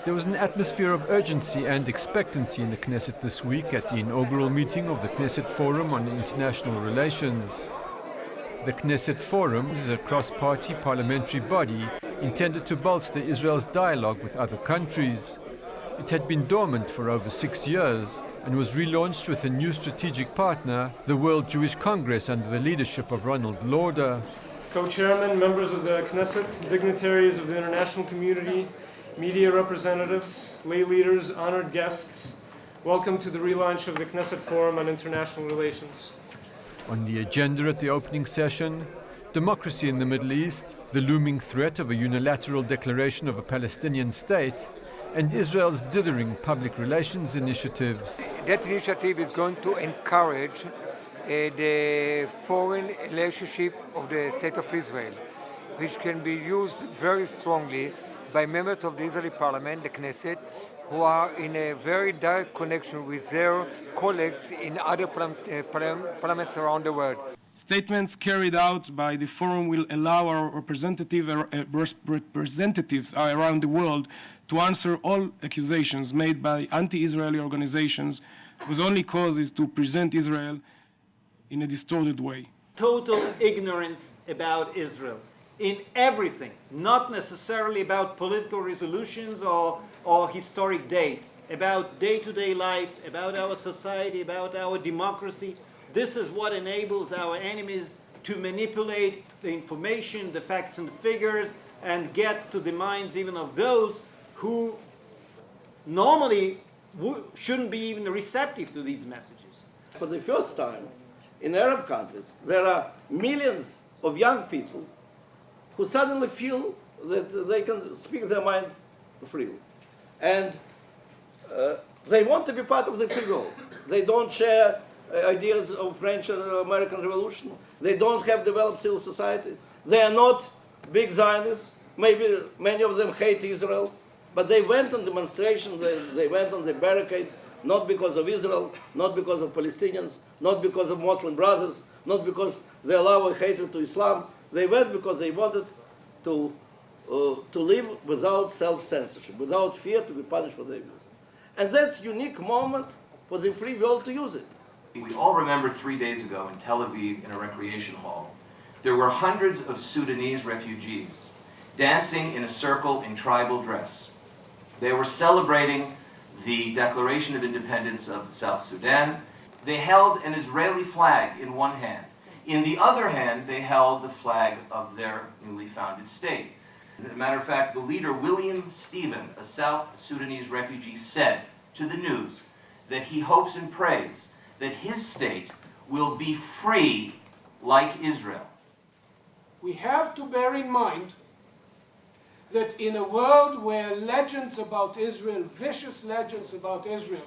There was an atmosphere of urgency and expectancy in the Knesset this week at the inaugural meeting of the Knesset Forum on International Relations. The Knesset Forum is a cross-party parliamentary body intended to bolster Israel's dialogue with other countries. It had been dormant for over 6 years and was relaunched with a new strategic partner, the World Jewish Congress under the leadership of Ronald Lauder. Co-chairmen, members of the Knesset, dignitaries of the international community, media representatives, lay leaders, honored guests, welcome to the relaunch of the Knesset Forum on International Relations. On the agenda at the opening session, democracy in the Middle East, the looming threat of a unilateral declaration of a Palestinian state, and Israel's dithering public relations initiatives. That initiative is going to encourage the foreign relationship of the State of Israel, which can be used very strongly by members of the Israeli parliament, the Knesset, who are in a very direct connection with their colleagues in other parliaments around the world. Statements carried out by the forum will allow our representatives around the world to answer all accusations made by anti-Israeli organizations whose only cause is to present Israel in a distorted way. Total ignorance about Israel in everything, not necessarily about political resolutions or historic dates, about day-to-day life, about our society, about our democracy. This is what enables our enemies to manipulate the information, the facts and figures, and get to the minds even of those who normally shouldn't be even receptive to these messages. For the first time in Arab countries, there are millions of young people who suddenly feel that they can speak their mind freely. And they want to be part of the free world. They don't share ideas of French or American Revolution. They don't have developed civil society. They are not big Zionists. Maybe many of them hate Israel. But they went on demonstrations, they went on the barricades, not because of Israel, not because of Palestinians, not because of Muslim brothers, not because they allow a hatred to Islam. They went because they wanted to live without self-censorship, without fear to be punished for their views. And that's a unique moment for the free world to use it. We all remember 3 days ago in Tel Aviv in a recreation hall, there were hundreds of Sudanese refugees dancing in a circle in tribal dress. They were celebrating the Declaration of Independence of South Sudan. They held an Israeli flag in one hand. In the other hand, they held the flag of their newly founded state. As a matter of fact, the leader, William Stephen, a South Sudanese refugee, said to the news that he hopes and prays that his state will be free like Israel. We have to bear in mind that in a world where legends about Israel, vicious legends about Israel,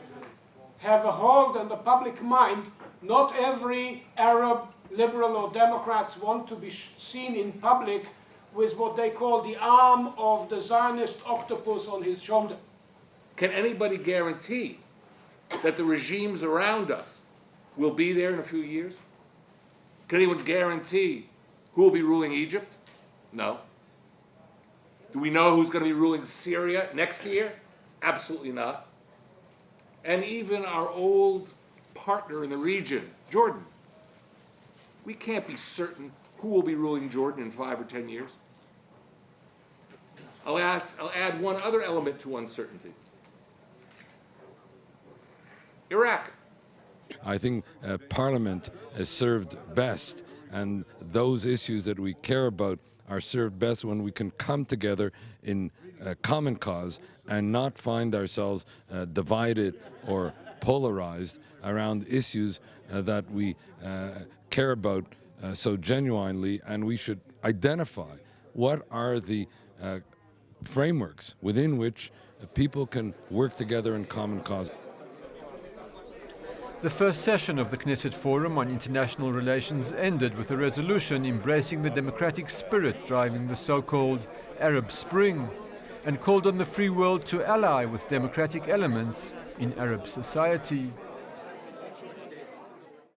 have a hold on the public mind, not every Arab, liberal or Democrats want to be seen in public with what they call the arm of the Zionist octopus on his shoulder. Can anybody guarantee that the regimes around us will be there in a few years? Can anyone guarantee who will be ruling Egypt? No. Do we know who's going to be ruling Syria next year? Absolutely not. And even our old partner in the region, Jordan. We can't be certain who will be ruling Jordan in 5 or 10 years. I'll add one other element to uncertainty. Iraq. I think Parliament is served best, and those issues that we care about are served best when we can come together in a common cause and not find ourselves divided or polarized around issues that we care about so genuinely, and we should identify what are the frameworks within which people can work together in common cause. The first session of the Knesset Forum on International Relations ended with a resolution embracing the democratic spirit driving the so-called Arab Spring and called on the free world to ally with democratic elements in Arab society.